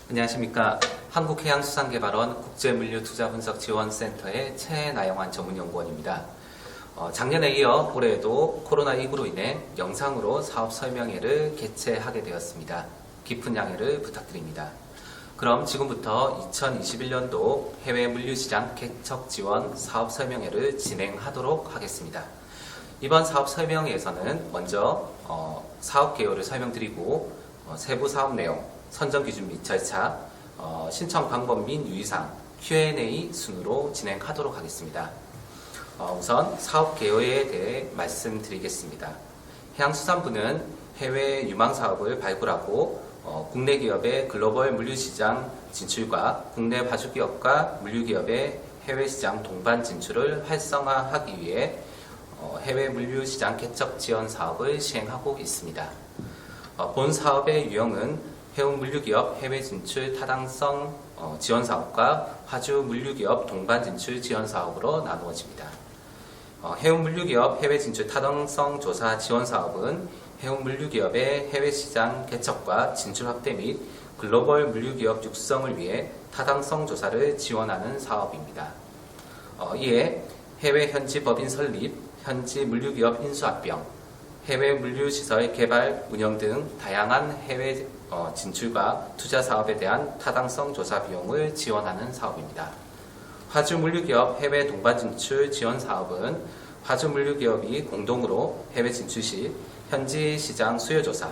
안녕하십니까. 한국해양수산개발원 국제물류투자분석지원센터의 최나영환 전문연구원입니다. 작년에 이어 올해에도 코로나19로 인해 영상으로 사업 설명회를 개최하게 되었습니다. 깊은 양해를 부탁드립니다. 그럼 지금부터 2021년도 해외 물류시장 개척 지원 사업 설명회를 진행하도록 하겠습니다. 이번 사업 설명회에서는 먼저 사업 개요를 설명드리고 세부 사업 내용, 선정 기준 및 절차, 신청 방법 및 유의사항, Q&A 순으로 진행하도록 하겠습니다. 우선 사업 개요에 대해 말씀드리겠습니다. 해양수산부는 해외 유망 사업을 발굴하고 국내 기업의 글로벌 물류시장 진출과 국내 파주기업과 물류기업의 해외시장 동반 진출을 활성화하기 위해 해외 물류시장 개척 지원 사업을 시행하고 있습니다. 본 사업의 유형은 해운 물류기업 해외 진출 타당성 지원 사업과 파주 물류기업 동반 진출 지원 사업으로 나누어집니다. 해운 물류기업 해외 진출 타당성 조사 지원 사업은 해운 물류기업의 해외 시장 개척과 진출 확대 및 글로벌 물류기업 육성을 위해 타당성 조사를 지원하는 사업입니다. 이에 해외 현지 법인 설립, 현지 물류기업 인수합병, 해외 물류시설 개발, 운영 등 다양한 해외 진출과 투자 사업에 대한 타당성 조사 비용을 지원하는 사업입니다. 파주 물류기업 해외 동반 진출 지원 사업은 파주 물류기업이 공동으로 해외 진출 시 현지 시장 수요 조사,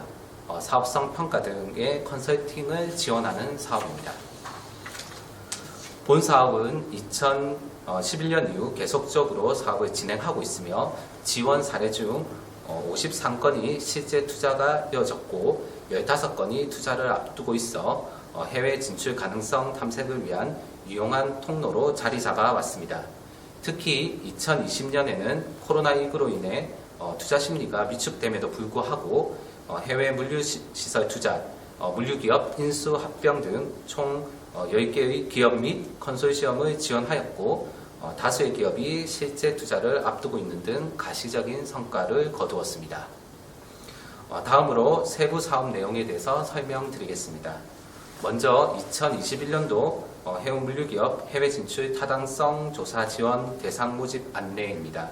사업성 평가 등의 컨설팅을 지원하는 사업입니다. 본 사업은 2011년 이후 계속적으로 사업을 진행하고 있으며 지원 사례 중 53건이 실제 투자가 이어졌고 15건이 투자를 앞두고 있어 해외 진출 가능성 탐색을 위한 유용한 통로로 자리 잡아 왔습니다. 특히 2020년에는 코로나19로 인해 투자 심리가 위축됨에도 불구하고 해외 물류시설 투자, 물류기업 인수 합병 등 총 10개의 기업 및 컨소시엄을 지원하였고 다수의 기업이 실제 투자를 앞두고 있는 등 가시적인 성과를 거두었습니다. 다음으로 세부 사업 내용에 대해서 설명드리겠습니다. 먼저 2021년도 해운 물류기업 해외 진출 타당성 조사 지원 대상 모집 안내입니다.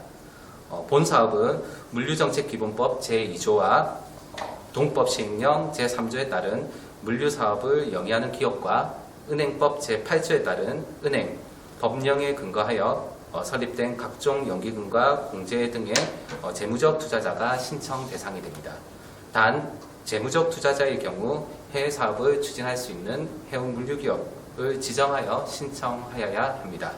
본 사업은 물류정책기본법 제2조와 동법 시행령 제3조에 따른 물류사업을 영위하는 기업과 은행법 제8조에 따른 은행, 법령에 근거하여 설립된 각종 연기금과 공제 등의 재무적 투자자가 신청 대상이 됩니다. 단, 재무적 투자자의 경우 해외 사업을 추진할 수 있는 해운 물류기업을 지정하여 신청하여야 합니다.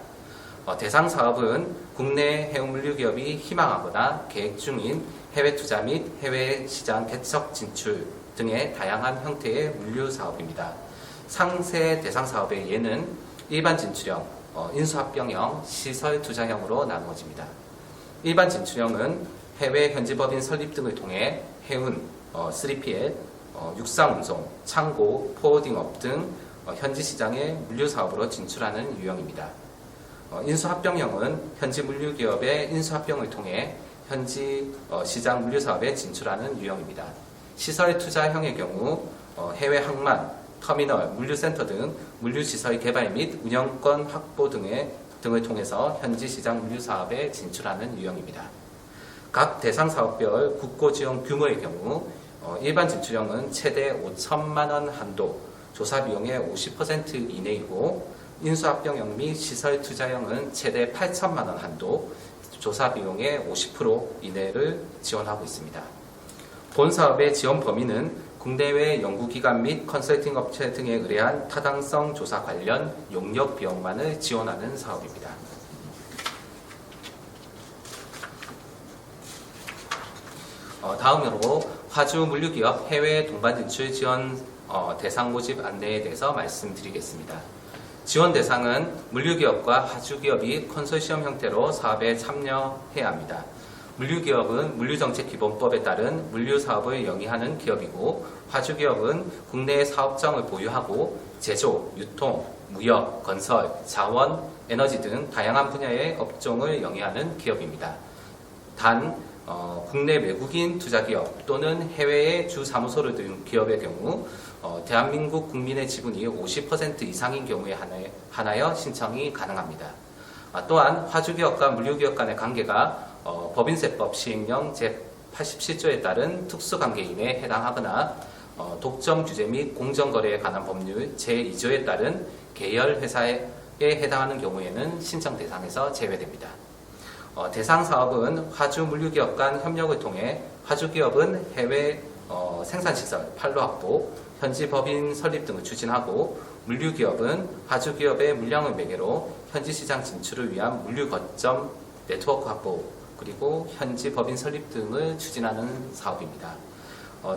대상 사업은 국내 해운 물류기업이 희망하거나 계획 중인 해외 투자 및 해외 시장 개척 진출 등의 다양한 형태의 물류 사업입니다. 상세 대상 사업의 예는 일반 진출형, 인수합병형, 시설 투자형으로 나누어집니다. 일반 진출형은 해외 현지법인 설립 등을 통해 해운, 3PL, 육상운송, 창고, 포워딩업 등 현지 시장의 물류 사업으로 진출하는 유형입니다. 인수합병형은 현지 물류기업의 인수합병을 통해 현지 시장 물류 사업에 진출하는 유형입니다. 시설 투자형의 경우 해외 항만, 터미널, 물류센터 등 물류시설 개발 및 운영권 확보 등을 통해서 현지 시장 물류 사업에 진출하는 유형입니다. 각 대상 사업별 국고 지원 규모의 경우 일반 진출형은 최대 5천만 원 한도, 조사 비용의 50% 이내이고 인수합병형 및 시설 투자형은 최대 8천만 원 한도, 조사 비용의 50% 이내를 지원하고 있습니다. 본 사업의 지원 범위는 국내외 연구기관 및 컨설팅 업체 등에 의뢰한 타당성 조사 관련 용역 비용만을 지원하는 사업입니다. 다음으로 파주 물류기업 해외 동반 진출 지원 대상 모집 안내에 대해서 말씀드리겠습니다. 지원 대상은 물류기업과 파주기업이 컨소시엄 형태로 사업에 참여해야 합니다. 물류기업은 물류정책기본법에 따른 물류사업을 영위하는 기업이고 파주기업은 국내에 사업장을 보유하고 제조, 유통, 무역, 건설, 자원, 에너지 등 다양한 분야의 업종을 영위하는 기업입니다. 단 국내 외국인 투자기업 또는 해외의 주 사무소를 둔 기업의 경우 대한민국 국민의 지분이 50% 이상인 경우에 한하여 신청이 가능합니다. 또한 화주기업과 물류기업 간의 관계가 법인세법 시행령 제87조에 따른 특수관계인에 해당하거나 독점 규제 및 공정거래에 관한 법률 제2조에 따른 계열회사에 해당하는 경우에는 신청 대상에서 제외됩니다. 대상 사업은 화주 물류기업 간 협력을 통해 화주기업은 해외 생산시설, 판로 확보, 현지 법인 설립 등을 추진하고 물류기업은 화주기업의 물량을 매개로 현지 시장 진출을 위한 물류 거점 네트워크 확보 그리고 현지 법인 설립 등을 추진하는 사업입니다.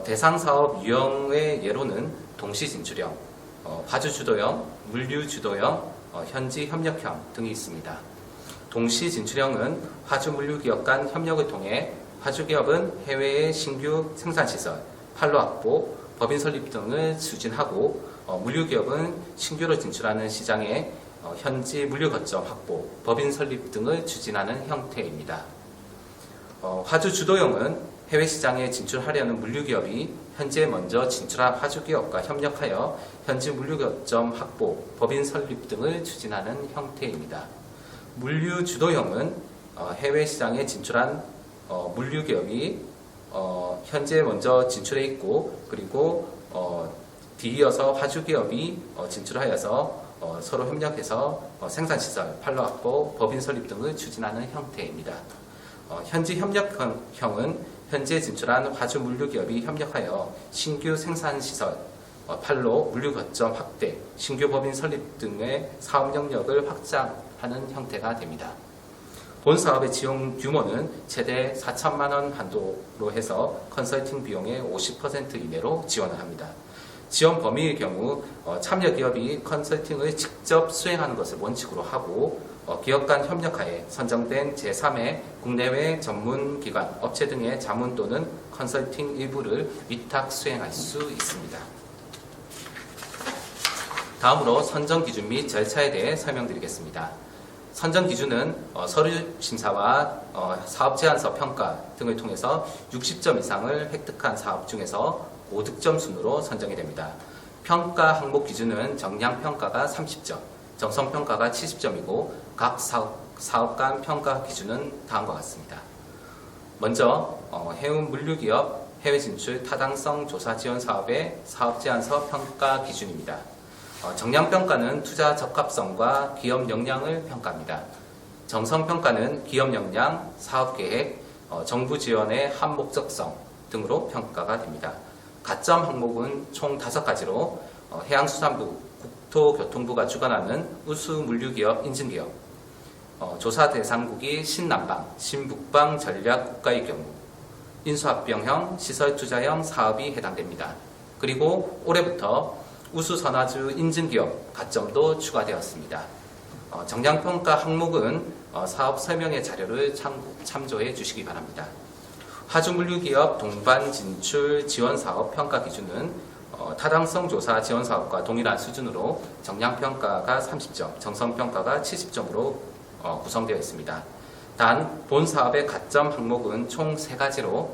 대상 사업 유형의 예로는 동시 진출형, 화주 주도형, 물류 주도형, 현지 협력형 등이 있습니다. 동시 진출형은 화주 물류기업 간 협력을 통해 화주기업은 해외의 신규 생산시설, 판로 확보, 법인 설립 등을 추진하고 물류기업은 신규로 진출하는 시장에 현지 물류 거점 확보, 법인 설립 등을 추진하는 형태입니다. 화주 주도형은 해외 시장에 진출하려는 물류기업이 현재 먼저 진출한 화주기업과 협력하여 현지 물류 거점 확보, 법인 설립 등을 추진하는 형태입니다. 물류 주도형은 해외 시장에 진출한 물류기업이 현재 먼저 진출해 있고 그리고 뒤이어서 화주기업이 진출하여서 서로 협력해서 생산시설, 판로 확보, 법인 설립 등을 추진하는 형태입니다. 현지 협력형은 현재 진출한 화주 물류기업이 협력하여 신규 생산시설, 판로, 물류 거점 확대, 신규 법인 설립 등의 사업 영역을 확장하는 형태가 됩니다. 본 사업의 지원 규모는 최대 4천만 원 한도로 해서 컨설팅 비용의 50% 이내로 지원을 합니다. 지원 범위의 경우 참여 기업이 컨설팅을 직접 수행하는 것을 원칙으로 하고 기업 간 협력하에 선정된 제3의 국내외 전문기관, 업체 등의 자문 또는 컨설팅 일부를 위탁 수행할 수 있습니다. 다음으로 선정 기준 및 절차에 대해 설명드리겠습니다. 선정 기준은 서류 심사와 사업 제안서 평가 등을 통해서 60점 이상을 획득한 사업 중에서 5득점 순으로 선정이 됩니다. 평가 항목 기준은 정량 평가가 30점, 정성 평가가 70점이고 각 사업 간 평가 기준은 다음과 같습니다. 먼저 해운 물류기업 해외 진출 타당성 조사 지원 사업의 사업 제안서 평가 기준입니다. 정량 평가는 투자 적합성과 기업 역량을 평가합니다. 정성 평가는 기업 역량, 사업 계획, 정부 지원의 합목적성 등으로 평가가 됩니다. 가점 항목은 총 5가지로 해양수산부, 국토교통부가 주관하는 우수 물류기업 인증기업, 조사 대상국이 신남방, 신북방 전략 국가의 경우, 인수합병형, 시설투자형 사업이 해당됩니다. 그리고 올해부터 우수선화주 인증기업 가점도 추가되었습니다. 정량평가 항목은 사업 설명의 자료를 참조해 주시기 바랍니다. 화주물류기업 동반 진출 지원사업 평가 기준은 타당성 조사 지원사업과 동일한 수준으로 정량평가가 30점, 정성평가가 70점으로 구성되어 있습니다. 단, 본 사업의 가점 항목은 총 3가지로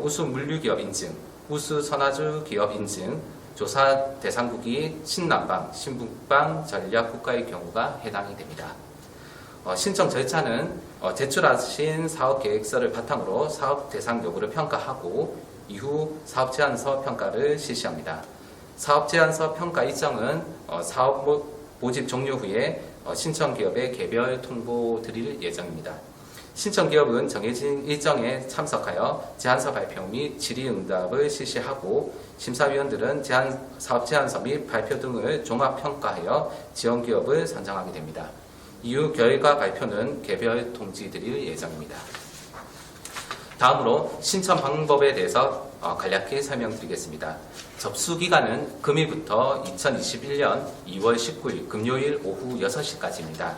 우수 물류기업 인증, 우수 선화주 기업 인증, 조사 대상국이 신남방, 신북방 전략 국가의 경우가 해당이 됩니다. 신청 절차는 제출하신 사업계획서를 바탕으로 사업 대상 여부를 평가하고 이후 사업 제안서 평가를 실시합니다. 사업 제안서 평가 일정은 사업 모집 종료 후에 신청 기업에 개별 통보 드릴 예정입니다. 신청 기업은 정해진 일정에 참석하여 제안서 발표 및 질의응답을 실시하고 심사위원들은 사업 제안서 및 발표 등을 종합평가하여 지원 기업을 선정하게 됩니다. 이후 결과 발표는 개별 통지 드릴 예정입니다. 다음으로 신청 방법에 대해서 간략히 설명드리겠습니다. 접수 기간은 금일부터 2021년 2월 19일 금요일 오후 6시까지입니다.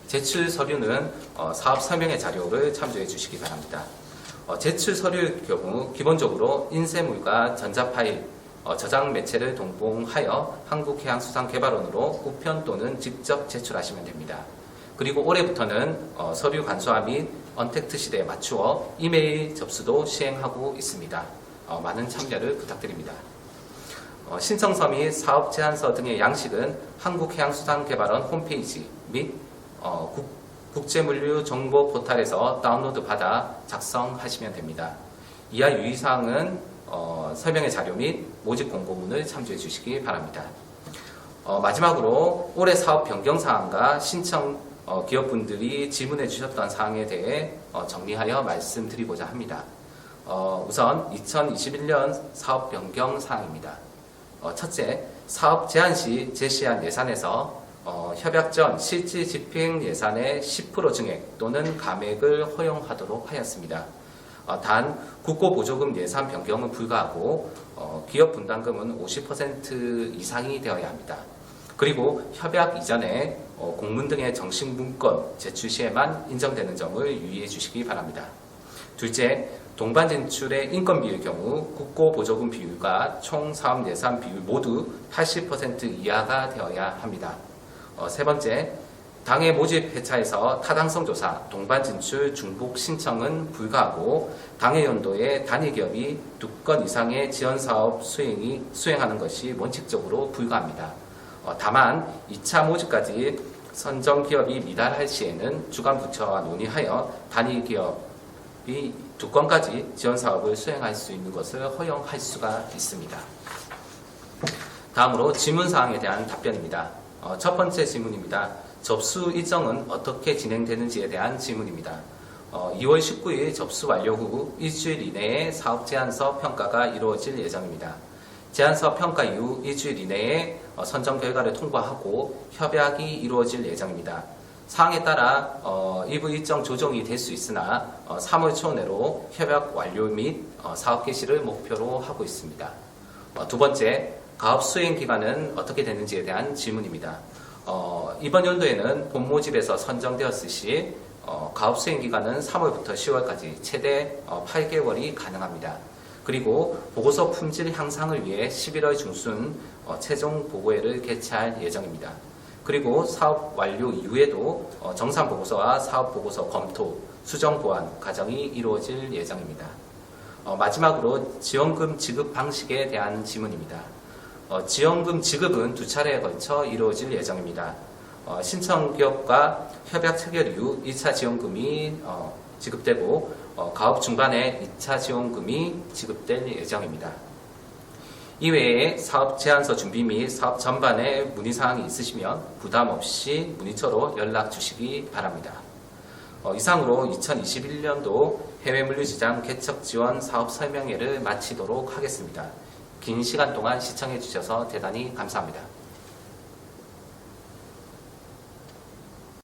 제출 서류는 사업 설명의 자료를 참조해 주시기 바랍니다. 제출 서류의 경우 기본적으로 인쇄물과 전자파일, 저장 매체를 동봉하여 한국해양수산개발원으로 우편 또는 직접 제출하시면 됩니다. 그리고 올해부터는 서류 간소화 및 언택트 시대에 맞추어 이메일 접수도 시행하고 있습니다. 많은 참여를 부탁드립니다. 신청서 및 사업 제안서 등의 양식은 한국해양수산개발원 홈페이지 및 국제물류 정보 포털에서 다운로드 받아 작성하시면 됩니다. 이하 유의사항은 설명의 자료 및 모집 공고문을 참조해 주시기 바랍니다. 마지막으로 올해 사업 변경 사항과 신청 기업분들이 질문해 주셨던 사항에 대해 정리하여 말씀드리고자 합니다. 우선 2021년 사업 변경 사항입니다. 첫째, 사업 제안 시 제시한 예산에서 협약 전 실질 집행 예산의 10% 증액 또는 감액을 허용하도록 하였습니다. 단 국고보조금 예산 변경은 불가하고 기업 분담금은 50% 이상이 되어야 합니다. 그리고 협약 이전에 공문 등의 정식 문건 제출 시에만 인정되는 점을 유의해 주시기 바랍니다. 둘째, 동반 진출의 인건 비율 경우 국고보조금 비율과 총 사업 예산 비율 모두 80% 이하가 되어야 합니다. 세 번째, 당해 모집 회차에서 타당성 조사, 동반 진출 중복 신청은 불가하고 당해 연도에 단위 기업이 2건 이상의 지원 사업 수행하는 것이 원칙적으로 불가합니다. 다만 2차 모집까지 선정 기업이 미달할 시에는 주관 부처와 논의하여 단위 기업이 2건까지 지원 사업을 수행할 수 있는 것을 허용할 수가 있습니다. 다음으로 질문 사항에 대한 답변입니다. 첫 번째 질문입니다. 접수 일정은 어떻게 진행되는지에 대한 질문입니다. 2월 19일 접수 완료 후 일주일 이내에 사업 제안서 평가가 이루어질 예정입니다. 제안서 평가 이후 일주일 이내에 선정 결과를 통보하고 협약이 이루어질 예정입니다. 사항에 따라 일부 일정 조정이 될 수 있으나 3월 초 내로 협약 완료 및 사업 개시를 목표로 하고 있습니다. 두 번째, 가업 수행 기간은 어떻게 되는지에 대한 질문입니다. 이번 연도에는 본 모집에서 선정되었을 시 가업 수행 기간은 3월부터 10월까지 최대 8개월이 가능합니다. 그리고 보고서 품질 향상을 위해 11월 중순 최종 보고회를 개최할 예정입니다. 그리고 사업 완료 이후에도 정산 보고서와 사업 보고서 검토, 수정 보완 과정이 이루어질 예정입니다. 마지막으로 지원금 지급 방식에 대한 질문입니다. 지원금 지급은 2차례에 걸쳐 이루어질 예정입니다. 신청 기업과 협약 체결 이후 1차 지원금이 지급되고 가업 중반에 2차 지원금이 지급될 예정입니다. 이외에 사업 제안서 준비 및 사업 전반에 문의사항이 있으시면 부담 없이 문의처로 연락 주시기 바랍니다. 이상으로 2021년도 해외물류시장 개척 지원 사업 설명회를 마치도록 하겠습니다. 긴 시간 동안 시청해 주셔서 대단히 감사합니다.